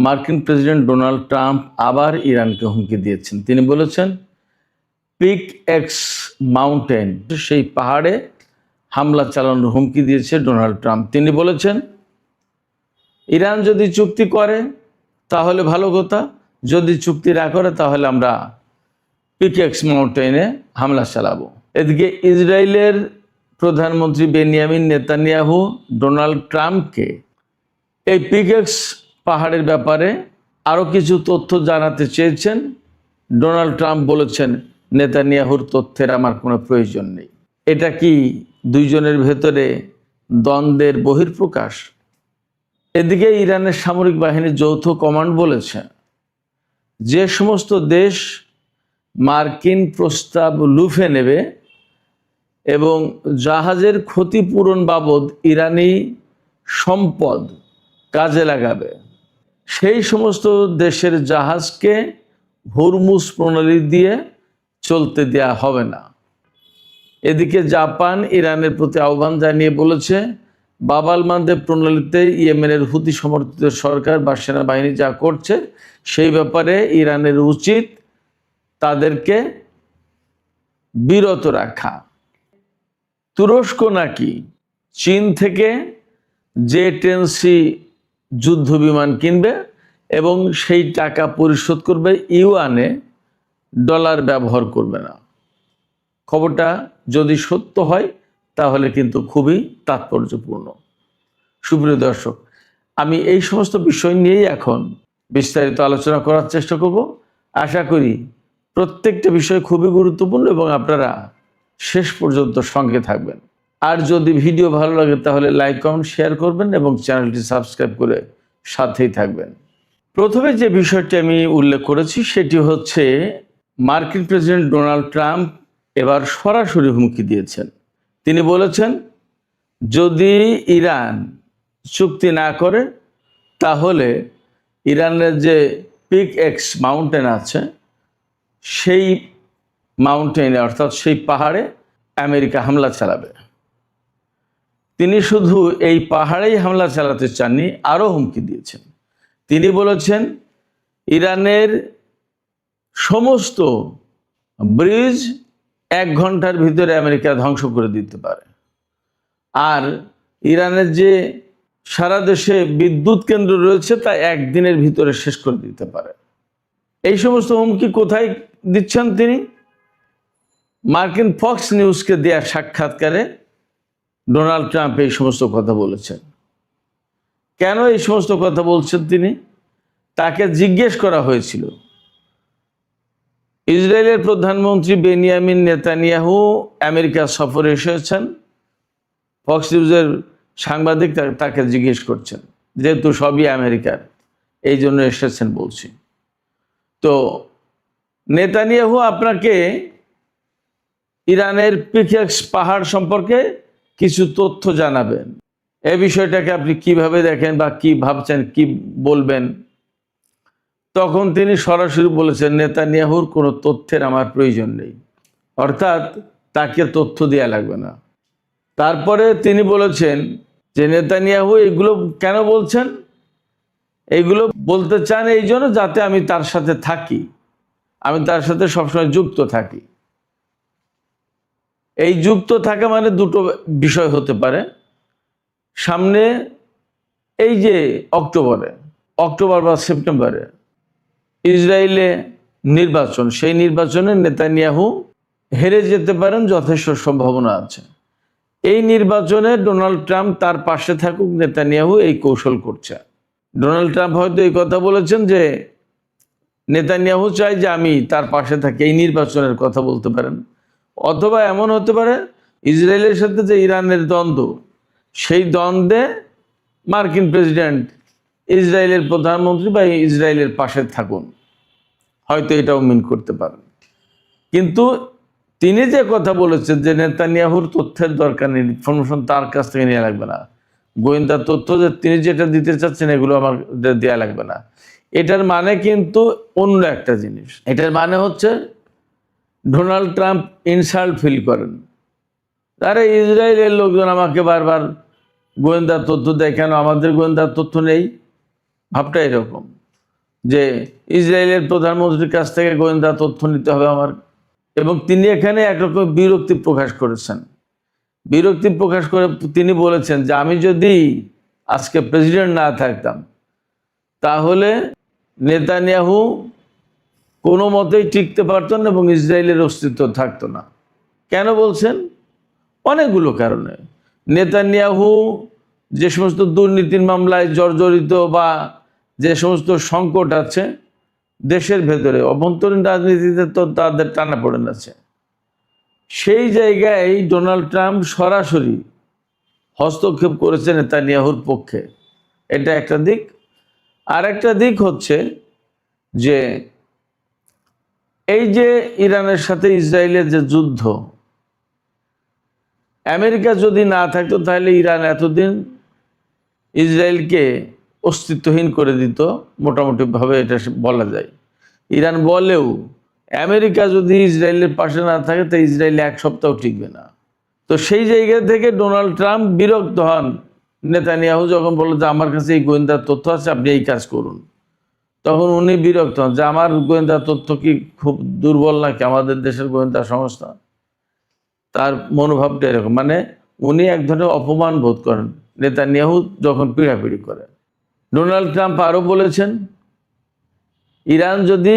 মার্কিন president Donald Trump আবার ইরানকে হুমকি দিয়েছেন। তিনি বলেছেন, পিক এক্স মাউন্টেন, সেই পাহাড়ে হামলা চালানোর হুমকি দিয়েছে ডোনাল্ড ট্রাম্প। তিনি বলেছেন, ইরান যদি চুক্তি করে তাহলে ভালো কথা, যদি চুক্তি না করে তাহলে আমরা পিক এক্স মাউন্টেনে হামলা চালাবো। এদিকে ইসরায়েলের প্রধানমন্ত্রী বেনিয়ামিন নেতানিয়াহু ডোনাল্ড ট্রাম্পকে এই পিক এক্স পাহাড়ের ব্যাপারে আরও কিছু তথ্য জানাতে চেয়েছেন। ডোনাল্ড ট্রাম্প বলেছেন, নেতানিয়াহুর তথ্যের আমার কোনো প্রয়োজন নেই। এটা কি দুইজনের ভেতরে দ্বন্দ্বের বহিঃপ্রকাশ? এদিকে ইরানের সামরিক বাহিনীর যৌথ কমান্ড বলেছে, যে সমস্ত দেশ মার্কিন প্রস্তাব লুফে নেবে এবং জাহাজের ক্ষতিপূরণ বাবদ ইরানি সম্পদ কাজে লাগাবে, সেই সমস্ত দেশের জাহাজকে হরমুজ প্রণালী দিয়ে চলতে দেয়া হবে না। এদিকে জাপান ইরানের প্রতি আহ্বান জানিয়ে বলেছে, বাব আল মানদেব প্রণালীতে ইয়েমেনের হুতি সমর্থিত সরকার বা সেনাবাহিনী যা করছে সেই ব্যাপারে ইরানের উচিত তাদেরকে বিরত রাখা। তুরস্ক নাকি চীন থেকে জে-10C যুদ্ধ বিমান কিনবে এবং সেই টাকা পরিশোধ করবে ইউয়ানে, ডলার ব্যবহার করবে না। খবরটা যদি সত্য হয় তাহলে কিন্তু খুবই তাৎপর্যপূর্ণ। সুপ্রিয় দর্শক, আমি এই সমস্ত বিষয় নিয়েই এখন বিস্তারিত আলোচনা করার চেষ্টা করব। আশা করি প্রত্যেকটা বিষয় খুবই গুরুত্বপূর্ণ এবং আপনারা শেষ পর্যন্ত সঙ্গে থাকবেন। আর যদি ভিডিও ভালো লাগে তাহলে লাইক, কমেন্ট, শেয়ার করবেন এবং চ্যানেলটি সাবস্ক্রাইব করে সাথেই থাকবেন। প্রথমে যে বিষয়টি আমি উল্লেখ করেছি সেটি হচ্ছে, মার্কিন প্রেসিডেন্ট ডোনাল্ড ট্রাম্প এবার সরাসরি হুমকি দিয়েছেন। তিনি বলেছেন, যদি ইরান চুক্তি না করে তাহলে ইরানের যে পিক এক্স মাউন্টেন আছে সেই মাউন্টেনে, অর্থাৎ সেই পাহাড়ে আমেরিকা হামলা চালাবে। তিনি শুধু এই পাহাড়েই হামলা চালাতে চাননি, আরও হুমকি দিয়েছেন। তিনি বলেছেন, ইরানের সমস্ত ব্রিজ 1 ঘন্টার ভিতরে আমেরিকা ধ্বংস করে দিতে পারে, আর ইরানের যে সারা দেশে বিদ্যুৎ কেন্দ্র রয়েছে তা 1 দিনের ভিতরে শেষ করে দিতে পারে। এই সমস্ত হুমকি কোথায় দিচ্ছেন তিনি? মার্কিন ফক্স নিউজকে দেয়া সাক্ষাৎকারে ডোনাল্ড ট্রাম্প এই সমস্ত কথা বলেছেন। কেন এই সমস্ত কথা বলছেন তিনি? তাকে জিজ্ঞেস করা হয়েছিল, ইসরায়েলের প্রধানমন্ত্রী বেনিয়ামিন নেতানিয়াহু আমেরিকা সফরে এসেছেন। ফক্স নিউজের সাংবাদিক তাকে জিজ্ঞেস করছেন, যেহেতু সবই আমেরিকার, এই জন্য এসেছেন বলছি। তো নেতানিয়াহু আপনাকে ইরানের পিক এক্স পাহাড় সম্পর্কে কিছু তথ্য জানাবেন। এই বিষয়টাকে আপনি কিভাবে দেখেন বা কি ভাবছেন, কি বলবেন? তখন তিনি সরাসরি বলেছেন, নেতানিয়াহুর কোনো তথ্যের আমার প্রয়োজন নেই, অর্থাৎ তাকে তথ্য দেওয়া লাগবে না। তারপরে তিনি বলেছেন যে নেতানিয়াহু এগুলো কেন বলছেন? এইগুলো বলতে চান এই জন্য যাতে আমি তার সাথে থাকি, আমি তার সাথে সবসময় যুক্ত থাকি। এই যুক্ত থাকা মানে দুটো বিষয় হতে পারে। সামনে এই যে অক্টোবর বা সেপ্টেম্বরে ইসরায়েলে নির্বাচন, সেই নির্বাচনে নেতানিয়াহু হেরে যেতে পারেন, যথেষ্ট সম্ভাবনা আছে। এই নির্বাচনে ডোনাল্ড ট্রাম্প তার পাশে থাকুক, নেতানিয়াহু এই কৌশল করছে। ডোনাল্ড ট্রাম্প হয়তো এই কথা বলেছেন যে নেতানিয়াহু চায় যে আমি তার পাশে থাকি, এই নির্বাচনের কথা বলতে পারেন। অথবা এমন হতে পারে, ইসরায়েলের সাথে যে ইরানের দ্বন্দ্ব, সেই দ্বন্দ্বে মার্কিন প্রেসিডেন্ট ইসরায়েলের প্রধানমন্ত্রী বা ইসরায়েলের পাশে থাকুন, হয়তো এটাও মিন করতে পারেন। কিন্তু তিনি যে কথা বলেছেন যে নেতানিয়াহুর তথ্যের দরকার নেই, ইনফরমেশন তার কাছ থেকে নেওয়া লাগবে না, গোয়েন্দা তথ্য যে তিনি যেটা দিতে চাচ্ছেন এগুলো আমার দেওয়া লাগবে না, এটার মানে কিন্তু অন্য একটা জিনিস। এটার মানে হচ্ছে ডোনাল্ড ট্রাম্প ইনসাল্ট ফিল করেন, আরে ইসরায়েলের লোকজন আমাকে বারবার গোয়েন্দা তথ্য দেয়, কেন আমাদের গোয়েন্দা তথ্য নেই? ভাবটা এরকম যে ইসরায়েলের প্রধানমন্ত্রীর কাছ থেকে গোয়েন্দা তথ্য নিতে হবে আমার, এবং তিনি এখানে একরকম বিরক্তি প্রকাশ করেছেন। বিরক্তি প্রকাশ করে তিনি বলেছেন যে আমি যদি আজকে প্রেসিডেন্ট না থাকতাম তাহলে নেতানিয়াহু কোনো মতেই টিকতে পারত না এবং ইসরায়েলের অস্তিত্ব থাকতো না। কেন বলছেন? অনেকগুলো কারণে। নেতানিয়াহু যে সমস্ত দুর্নীতির মামলায় জর্জরিত বা যে সমস্ত সংকট আছে দেশের ভেতরে, অভ্যন্তরীণ রাজনীতিতে তো তাদের টানাপোড়েন আছে, সেই জায়গায় ডোনাল্ড ট্রাম্প সরাসরি হস্তক্ষেপ করেছে নেতানিয়াহুর পক্ষে। এটা একটা দিক। আর একটা দিক হচ্ছে যে এই যে ইরানের সাথে ইসরায়েলের যে যুদ্ধ, আমেরিকা যদি না থাকতো তাহলে ইরান এতদিন ইসরায়েলকে অস্তিত্বহীন করে দিত, মোটামুটিভাবে এটা বলা যায়। ইরান বলেও আমেরিকা যদি ইসরায়েলের পাশে না থাকে তো ইসরায়েল এক সপ্তাহ টিকবে না। তো সেই জায়গা থেকে ডোনাল্ড ট্রাম্প বিরক্ত হন নেতানিয়াহু যখন বলল যে আমার কাছে এই গোয়েন্দার তথ্য আছে, আপনি এই কাজ করুন। তখন উনি বিরক্ত হন যে আমার গোয়েন্দা তথ্য কি খুব দুর্বল নাকি, আমাদের দেশের গোয়েন্দা সংস্থা? তার মনোভাবটা এরকম, মানে উনি এক ধরনের অপমান বোধ করেন নেতানিয়াহু যখন পিড়াপিড়ি করে। ডোনাল্ড ট্রাম্প আরও বলেছেন ইরান যদি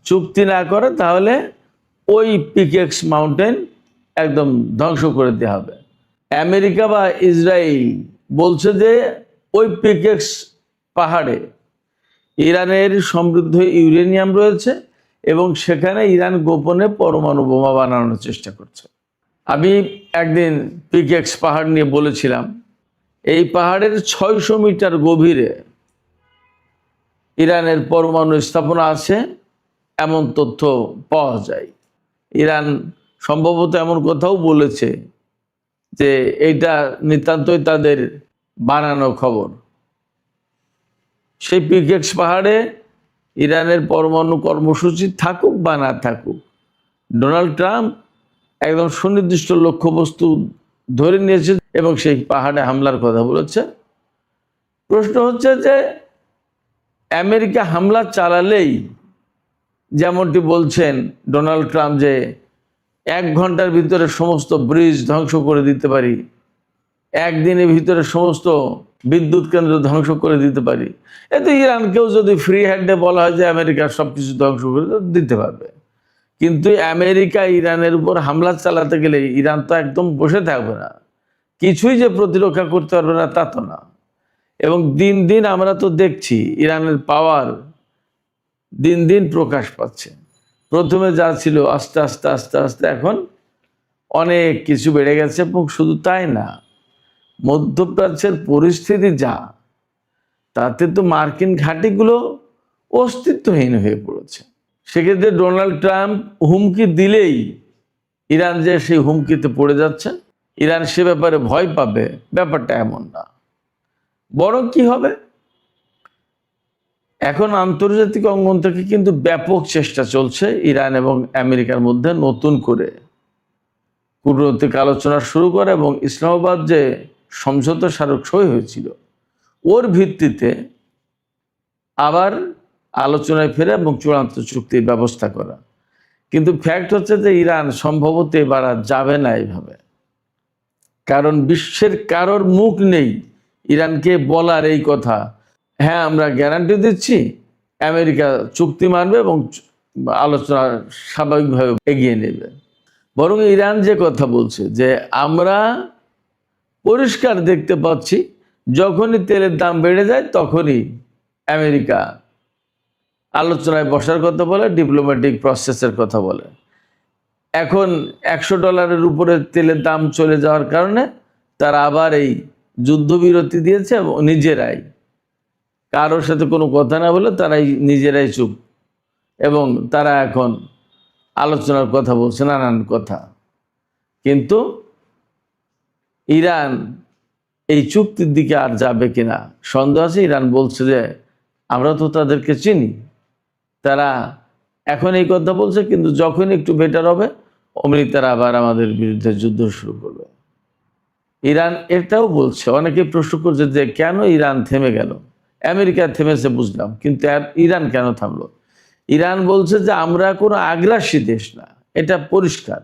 চুক্তি না করে তাহলে ওই পিকেক্স মাউন্টেন একদম ধ্বংস করে দেওয়া হবে। আমেরিকা বা ইসরায়েল বলছে যে ওই পিকেক্স পাহাড়ে ইরানের সমৃদ্ধ ইউরেনিয়াম রয়েছে এবং সেখানে ইরান গোপনে পরমাণু বোমা বানানোর চেষ্টা করছে। আমি একদিন পিকেক্স পাহাড় নিয়ে বলেছিলাম, এই পাহাড়ের 600 মিটার গভীরে ইরানের পরমাণু স্থাপনা আছে এমন তথ্য পাওয়া যায়। ইরান সম্ভবত এমন কথাও বলেছে যে এইটা নিতান্তই তাদের বানানো খবর। সেই পিকেক্স পাহাড়ে ইরানের পরমাণু কর্মসূচি থাকুক বা না থাকুক, ডোনাল্ড ট্রাম্প একদম সুনির্দিষ্ট লক্ষ্যবস্তু ধরে নিয়েছে এবং সেই পাহাড়ে হামলার কথা বলেছে। প্রশ্ন হচ্ছে যে আমেরিকা হামলা চালালেই, যেমনটি বলছেন ডোনাল্ড ট্রাম্প যে 1 ঘন্টার ভিতরে সমস্ত ব্রিজ ধ্বংস করে দিতে পারি, একদিনের ভিতরে সমস্ত বিদ্যুৎ কেন্দ্র ধ্বংস করে দিতে পারি, এতে ইরানকেও যদি ফ্রি হ্যান্ডে বলা হয় যে আমেরিকার সব কিছু ধ্বংস করে দিতে পারবে। কিন্তু আমেরিকা ইরানের উপর হামলা চালাতে গেলে ইরান তো একদম বসে থাকবে না, কিছুই যে প্রতিরক্ষা করতে পারবে না তা তো না। এবং দিন দিন আমরা তো দেখছি ইরানের পাওয়ার দিন দিন প্রকাশ পাচ্ছে। প্রথমে যা ছিল আস্তে আস্তে আস্তে আস্তে এখন অনেক কিছু বেড়ে গেছে। এবং শুধু তাই না, মধ্যপ্রাচ্যের পরিস্থিতি যা, তাতে তো মার্কিন ঘাঁটিগুলো অস্তিত্বহীন হয়ে পড়েছে। সেক্ষেত্রে ডোনাল্ড ট্রাম্প হুমকি দিলেই ইরান যে সেই হুমকিতে পড়ে যাচ্ছে, ইরান সে ব্যাপারে ভয় পাবে, ব্যাপারটা এমন না। বরং কি হবে, এখন আন্তর্জাতিক অঙ্গন থেকে কিন্তু ব্যাপক চেষ্টা চলছে ইরান এবং আমেরিকার মধ্যে নতুন করে কূটনৈতিক আলোচনা শুরু করে এবং ইসলামাবাদ যে সমঝোতা স্মারক সই হয়েছিল ওর ভিত্তিতে আবার আলোচনায় ফেরা এবং চূড়ান্ত চুক্তির ব্যবস্থা করা। কিন্তু ফ্যাক্ট হচ্ছে যে ইরান সম্ভবত এবার আর যাবে না এইভাবে, কারণ বিশ্বের কারোর মুখ নেই ইরানকে বলার এই কথা, হ্যাঁ আমরা গ্যারান্টি দিচ্ছি আমেরিকা চুক্তি মানবে এবং আলোচনা স্বাভাবিকভাবে এগিয়ে নেবে। বরং ইরান যে কথা বলছে যে আমরা পরিষ্কার দেখতে পাচ্ছি যখনই তেলের দাম বেড়ে যায় তখনই আমেরিকা আলোচনায় বসার কথা বলে, ডিপ্লোম্যাটিক প্রসেসের কথা বলে। এখন $100 উপরে তেলের দাম চলে যাওয়ার কারণে তারা আবার এই যুদ্ধবিরতি দিয়েছে এবং নিজেরাই কারোর সাথে কোনো কথা না বলে তারাই নিজেরাই চুপ, এবং তারা এখন আলোচনার কথা বলছে নানান কথা। কিন্তু ইরান এই চুক্তির দিকে আর যাবে কিনা সন্দেহ আছে। ইরান বলছে যে আমরা তো তাদেরকে চিনি, তারা এখন এই কথা বলছে, কিন্তু যখন একটু বেটার হবে অমনি তারা আবার আমাদের বিরুদ্ধে যুদ্ধ শুরু করবে। ইরান এটাও বলছে, অনেকে প্রশ্ন করছে যে কেন ইরান থেমে গেল, আমেরিকা থেমেছে বুঝলাম, কিন্তু ইরান কেন থামলো? ইরান বলছে যে আমরা কোনো আগ্রাসী দেশ না, এটা পরিষ্কার।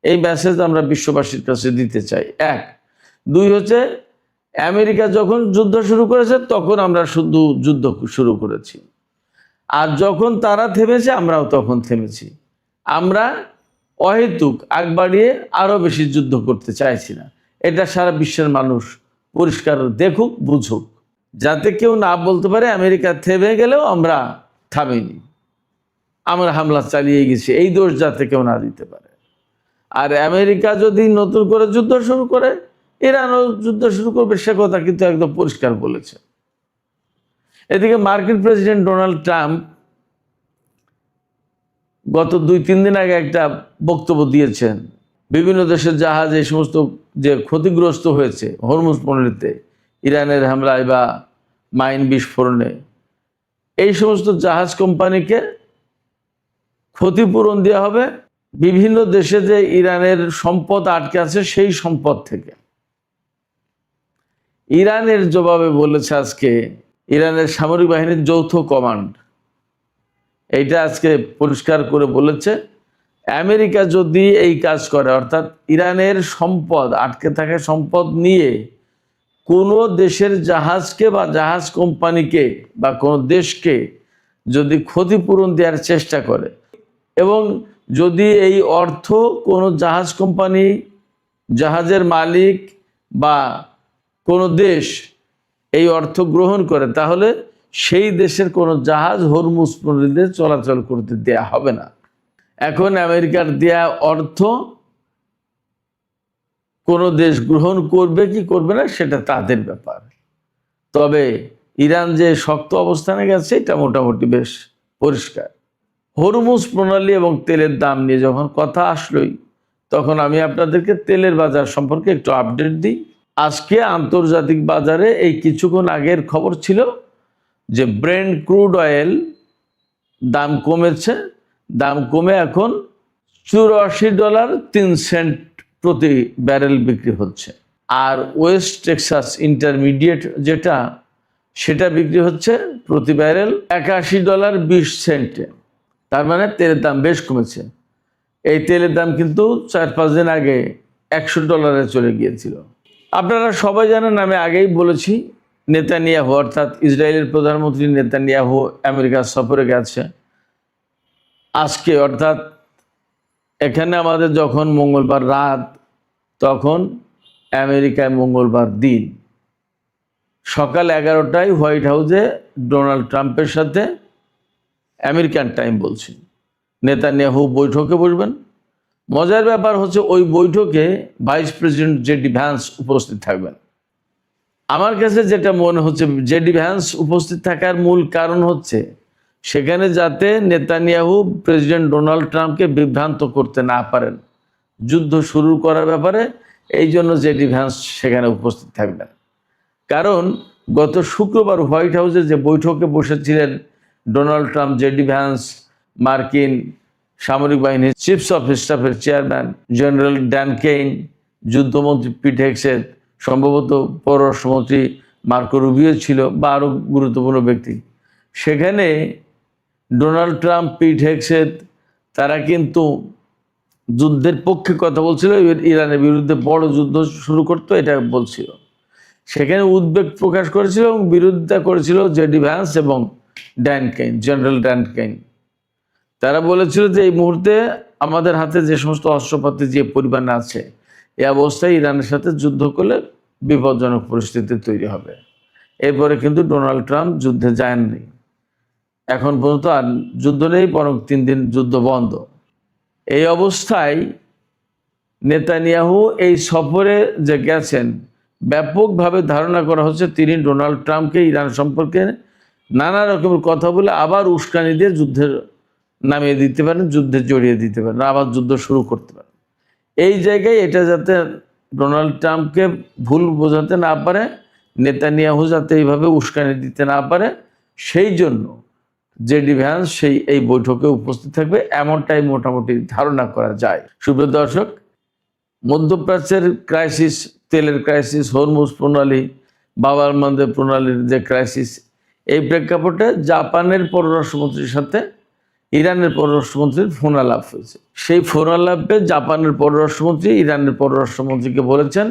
এই মেসেজ আমরা বিশ্ববাসীর কাছে দিতে চাই। এক। দুই হচ্ছে, আমেরিকা যখন যুদ্ধ শুরু করেছে তখন আমরা শুধু যুদ্ধ শুরু করেছি, আর যখন তারা থেমেছে আমরাও তখন থেমেছি। আমরা অহেতুক আগ বাড়িয়ে আরো বেশি যুদ্ধ করতে চাইছি না। এটা সারা বিশ্বের মানুষ পরিষ্কার দেখুক, বুঝুক, যাতে কেউ না বলতে পারে আমেরিকা থেমে গেলেও আমরা থামিনি, আমরা হামলা চালিয়ে গেছি, এই দোষ যাতে কেউ না দিতে পারে। আর আমেরিকা যদি নতুন করে যুদ্ধ শুরু করে, ইরানও যুদ্ধ শুরু করবে, সে কথা কিন্তু একদম পরিষ্কার বলেছে। এদিকে মার্কিন প্রেসিডেন্ট ডোনাল্ড ট্রাম্প গত 2-3 দিন আগে একটা বক্তব্য দিয়েছেন। বিভিন্ন দেশের জাহাজ এই সমস্ত যে ক্ষতিগ্রস্ত হয়েছে হরমুজ প্রণালীতে ইরানের হামলায় বা মাইন বিস্ফোরণে, এই সমস্ত জাহাজ কোম্পানিকে ক্ষতিপূরণ দেওয়া হবে বিভিন্ন দেশে যে ইরানের সম্পদ আটকে আছে সেই সম্পদ থেকে। ইরানের জবাবে বলেছে আজকে ইরানের সামরিক বাহিনীর যৌথ কমান্ড, এইটা আজকে পরিষ্কার করে বলেছে, আমেরিকা যদি এই কাজ করে, অর্থাৎ ইরানের সম্পদ আটকে থাকা সম্পদ নিয়ে কোনো দেশের জাহাজকে বা জাহাজ কোম্পানিকে বা কোনো দেশকে যদি ক্ষতিপূরণ দেওয়ার চেষ্টা করে, এবং যদি এই অর্থ কোনো জাহাজ কোম্পানি, জাহাজের মালিক বা কোনো দেশ এই অর্থ গ্রহণ করে, তাহলে সেই দেশের কোনো জাহাজ হরমুজ প্রণালীতে চলাচল করতে দেয়া হবে না। এখন আমেরিকার দেয়া অর্থ কোনো দেশ গ্রহণ করবে কি করবে না সেটা তাদের ব্যাপার। তবে ইরান যে শক্ত অবস্থানে গেছে এটা মোটামুটি বেশ পরিষ্কার। হরমুজ প্রণালী এবং তেলের দাম নিয়ে যখন কথা আসলোই, তখন আমি আপনাদেরকে তেলের বাজার সম্পর্কে একটু আপডেট দিই। আজকে আন্তর্জাতিক বাজারে এই কিছুক্ষণ আগের খবর ছিল যে ব্রেন্ট ক্রুড অয়েল দাম কমেছে, দাম কমে এখন $84.03 প্রতি ব্যারেল বিক্রি হচ্ছে। আর ওয়েস্ট টেক্সাস ইন্টারমিডিয়েট যেটা, সেটা বিক্রি হচ্ছে প্রতি ব্যারেল $81.20। তার মানে তেলের দাম বেশ কমেছে। এই তেলের দাম কিন্তু 4-5 দিন আগে $100 চলে গিয়েছিল। আপনারা সবাই জানেন, আমি আগেই বলেছি, নেতানিয়াহু অর্থাৎ ইসরায়েলের প্রধানমন্ত্রী নেতানিয়াহু আমেরিকা সফরে গেছে আজকে, অর্থাৎ এখানে আমাদের যখন মঙ্গলবার রাত, তখন আমেরিকায় মঙ্গলবার দিন সকাল 11টায় হোয়াইট হাউসে ডোনাল্ড ট্রাম্পের সাথে আমেরিকান টাইম বলছি নেতানিয়াহু বৈঠকে বসবেন। মজার ব্যাপার হচ্ছে ওই বৈঠকে ভাইস প্রেসিডেন্ট জেডি ভ্যান্স উপস্থিত থাকবেন। আমার কাছে যেটা মনে হচ্ছে, জেডি ভ্যান্স উপস্থিত থাকার মূল কারণ হচ্ছে সেখানে যাতে নেতানিয়াহু প্রেসিডেন্ট ডোনাল্ড ট্রাম্পকে বিভ্রান্ত করতে না পারেন যুদ্ধ শুরু করার ব্যাপারে, এই জন্য জেডি ভ্যান্স সেখানে উপস্থিত থাকবেন। কারণ গত শুক্রবার হোয়াইট হাউসে যে বৈঠকে বসেছিলেন ডোনাল্ড ট্রাম্প, জেডি ভ্যান্স, মার্কিন সামরিক বাহিনীর চিফস অফ স্টাফের চেয়ারম্যান জেনারেল ড্যান কেইন, যুদ্ধমন্ত্রী পিট হেগসেথ, সম্ভবত পররাষ্ট্রমন্ত্রী মার্কো রুবিও ছিল বা আরও গুরুত্বপূর্ণ ব্যক্তি। সেখানে ডোনাল্ড ট্রাম্প, পিট হেগসেথ তারা কিন্তু যুদ্ধের পক্ষে কথা বলছিল, ইরানের বিরুদ্ধে বড় যুদ্ধ শুরু করতো এটা বলছিল। সেখানে উদ্বেগ প্রকাশ করেছিল এবং বিরোধিতা করেছিল জেডি ভ্যান্স এবং Dan Kane, general Dan Kane. তারা বলেছিল যে এই মুহূর্তে আমাদের হাতে যে সমস্ত অস্ত্রপাতি যে পরিমাণ আছে, এই অবস্থায় ইরানের সাথে যুদ্ধ করলে বিপজ্জনক পরিস্থিতি তৈরি হবে। এরপরে কিন্তু ডোনাল্ড ট্রাম্প যুদ্ধে যায়নি, এখন পর্যন্ত আর যুদ্ধ নেই, বরং 3 দিন যুদ্ধ বন্ধ। এই অবস্থায় নেতানিয়াহু এই সফরে যে গেছেন, ব্যাপকভাবে ধারণা করা হচ্ছে তিনি ডোনাল্ড ট্রাম্পকে ইরান সম্পর্কে নানা রকমের কথা বলে আবার উস্কানি দিয়ে যুদ্ধের নামিয়ে দিতে পারেন, যুদ্ধে জড়িয়ে দিতে পারেন, আবার যুদ্ধ শুরু করতে পারেন। এই জায়গায় এটা যাতে ডোনাল্ড ট্রাম্পকে ভুল বোঝাতে না পারে, নেতানিয়াহু যাতে এইভাবে উস্কানি দিতে না পারে, সেই জন্য জেডি ভ্যান্স এই বৈঠকে উপস্থিত থাকবে, এমনটাই মোটামুটি ধারণা করা যায়। সুপ্রিয় দর্শক, মধ্যপ্রাচ্যের ক্রাইসিস, তেলের ক্রাইসিস, হরমুজ প্রণালী, বাব আল মানদেব প্রণালীর যে ক্রাইসিস, এই প্রেক্ষাপটে জাপানের পররাষ্ট্রমন্ত্রীর সাথে ইরানের পররাষ্ট্রমন্ত্রীর ফোন আলাপ হয়েছে। সেই ফোন আলাপে জাপানের পররাষ্ট্রমন্ত্রী ইরানের পররাষ্ট্রমন্ত্রীকে বলেছেন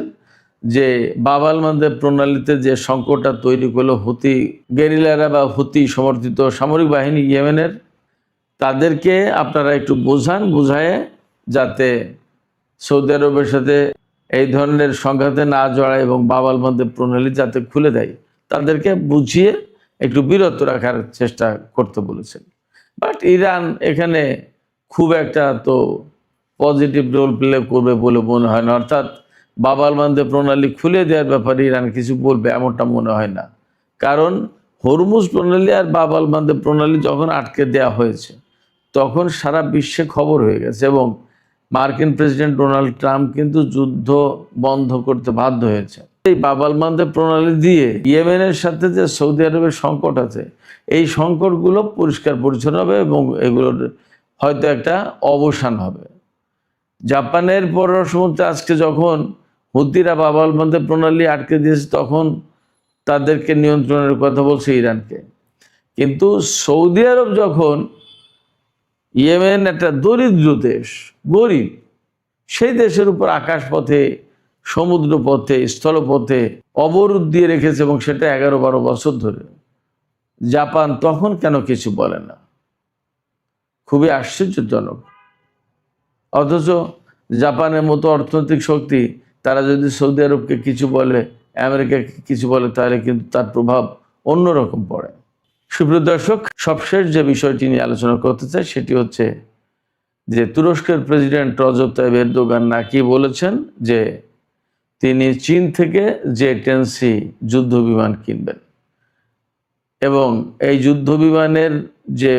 যে বাব আল মানদেব প্রণালীতে যে সংকটটা তৈরি করলো হুতি গেরিলারা বা হুতি সমর্থিত সামরিক বাহিনী ইয়েমেনের, তাদেরকে আপনারা একটু বুঝায় যাতে সৌদি আরবের সাথে এই ধরনের সংঘাতে না জড়ায় এবং বাব আল মানদেব প্রণালী যাতে খুলে দেয়, তাদেরকে বুঝিয়ে একটু বিরত রাখার চেষ্টা করতে বলেছেন। বাট ইরান এখানে খুব একটা তো পজিটিভ রোল প্লে করবে বলে মনে হয় না, অর্থাৎ বাব আল মানদেব প্রণালী খুলে দেওয়ার ব্যাপারে ইরান কিছু বলবে এমনটা মনে হয় না। কারণ হরমুজ প্রণালী আর বাব আল মানদেব প্রণালী যখন আটকে দেওয়া হয়েছে তখন সারা বিশ্বে খবর হয়ে গেছে এবং মার্কিন প্রেসিডেন্ট ডোনাল্ড ট্রাম্প কিন্তু যুদ্ধ বন্ধ করতে বাধ্য হয়েছে। এই বাব আল মানদেব প্রণালী দিয়ে ইয়েমেনের সাথে যে সৌদি আরবের সংকট আছে, এই সংকটগুলো পরিষ্কার পরিচ্ছন্ন হবে এবং এগুলোর হয়তো একটা অবসান হবে। জাপানের পররাষ্ট্রমন্ত্রী আজকে যখন হুতিরা বাব আল মানদেব প্রণালী আটকে দিয়েছে তখন তাদেরকে নিয়ন্ত্রণের কথা বলছে ইরানকে, কিন্তু সৌদি আরব যখন ইয়েমেন একটা দরিদ্র দেশ, গরিব, সেই দেশের উপর আকাশপথে, সমুদ্রপথে, স্থলপথে অবরোধ দিয়ে রেখেছে এবং সেটা 11-12 বছর ধরে, জাপান তখন কেন কিছু বলে না? খুবই আশ্চর্যজনক। অথচ জাপানের মতো অর্থনৈতিক শক্তি, তারা যদি সৌদি আরবকে কিছু বলে, আমেরিকাকে কিছু বলে, তাহলে কিন্তু তার প্রভাব অন্যরকম পড়ে। সুপ্রিয় দর্শক, সবশেষ যে বিষয়টি নিয়ে আলোচনা করতে চাই সেটি হচ্ছে যে তুরস্কের প্রেসিডেন্ট রজব তাইয়িপ এরদোগান নাকি বলেছেন যে তিনি চীন থেকে J-10C যুদ্ধ বিমান কিনবেন এবং এই যুদ্ধ বিমানের যে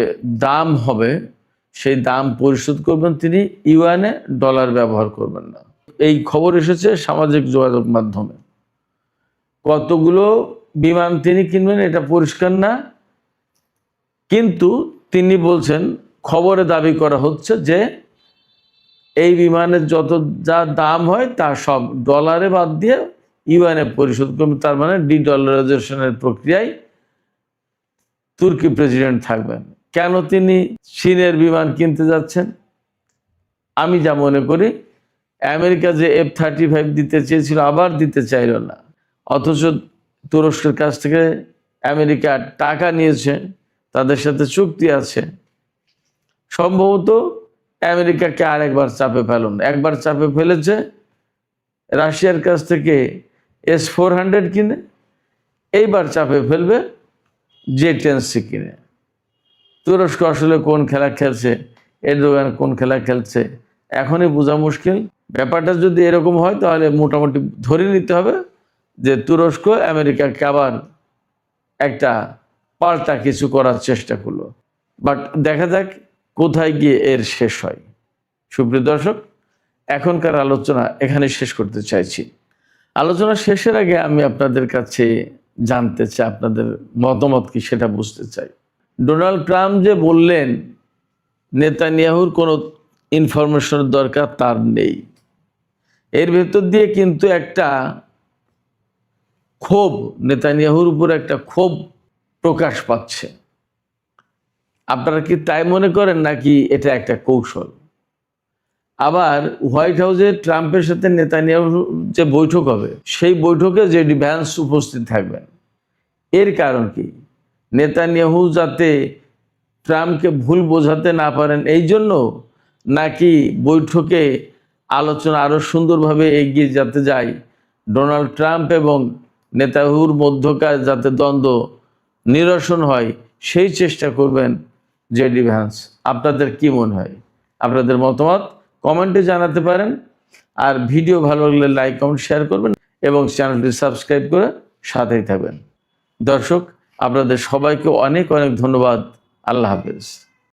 দাম হবে সেই দাম পরিশোধ করবেন তিনি ইউয়ানে, ডলার ব্যবহার করবেন না। এই খবর এসেছে সামাজিক যোগাযোগ মাধ্যমে। কতগুলো বিমান তিনি কিনবেন এটা পরিষ্কার না, কিন্তু তিনি বলছেন, খবরে দাবি করা হচ্ছে যে এই বিমানের যত যা দাম হয় তা সব ডলারে বাদ দিয়ে ইউয়ানে পরিশোধ করবেন। তার মানে ডি-ডলারাইজেশনের প্রক্রিয়ায় তুর্কি প্রেসিডেন্ট থাকবেন। কেন তিনি চীনের বিমান কিনতে যাচ্ছেন? আমি যা মনে করি, আমেরিকা যে F-35 দিতে চেয়েছিল আবার দিতে চাইল না, অথচ তুরস্কের কাছ থেকে আমেরিকা টাকা নিয়েছে, তাদের সাথে চুক্তি আছে। সম্ভবত আমেরিকাকে আরেকবার চাপে ফেলুন, একবার চাপে ফেলেছে রাশিয়ার কাছ থেকে S-400 কিনে, এইবার চাপে ফেলবে J-10C কিনে। তুরস্ক আসলে কোন খেলা খেলছে, এরদোগান কোন খেলা খেলছে এখনই বোঝা মুশকিল। ব্যাপারটা যদি এরকম হয় তাহলে মোটামুটি ধরে নিতে হবে যে তুরস্ক আমেরিকাকে আবার একটা পাল্টা কিছু করার চেষ্টা করলো। বাট দেখা যাক কোথায় গিয়ে এর শেষ হয়। সুপ্রিয় দর্শক, এখনকার আলোচনা এখানে শেষ করতে চাইছি। আলোচনা শেষের আগে আমি আপনাদের কাছে জানতে চাই, আপনাদের মতামত কি সেটা বুঝতে চাই। ডোনাল্ড ট্রাম্প যে বললেন নেতানিয়াহুর কোনো ইনফরমেশনের দরকার তার নেই, এর ভেতর দিয়ে কিন্তু একটা ক্ষোভ, নেতানিয়াহুর উপর একটা ক্ষোভ প্রকাশ পাচ্ছে। আপনারা কি তাই মনে করেন নাকি এটা একটা কৌশল? আবার হোয়াইট হাউসে ট্রাম্পের সাথে নেতানিয়াহুর যে বৈঠক হবে সেই বৈঠকে JD ভ্যান্স উপস্থিত থাকবেন। এর কারণ কি? নেতানিয়াহু যাতে ট্রাম্পকে ভুল বোঝাতে না পারেন এই জন্য, নাকি বৈঠকে আলোচনা আরও সুন্দরভাবে এগিয়ে যেতে যায়, ডোনাল্ড ট্রাম্প এবং নেতানিয়াহুর মধ্যকার যাতে দ্বন্দ্ব নিরসন হয় সেই চেষ্টা করবেন JD ভ্যান্স? আপনাদের কি মনে হয়? আপনাদের মতামত কমেন্টে জানাতে পারেন। আর ভিডিও ভালো লাগলে লাইক, কমেন্ট, শেয়ার করবেন এবং চ্যানেলটি সাবস্ক্রাইব করে সাথেই থাকবেন। দর্শক, আপনাদের সবাইকে অনেক অনেক ধন্যবাদ। আল্লাহ হাফেজ।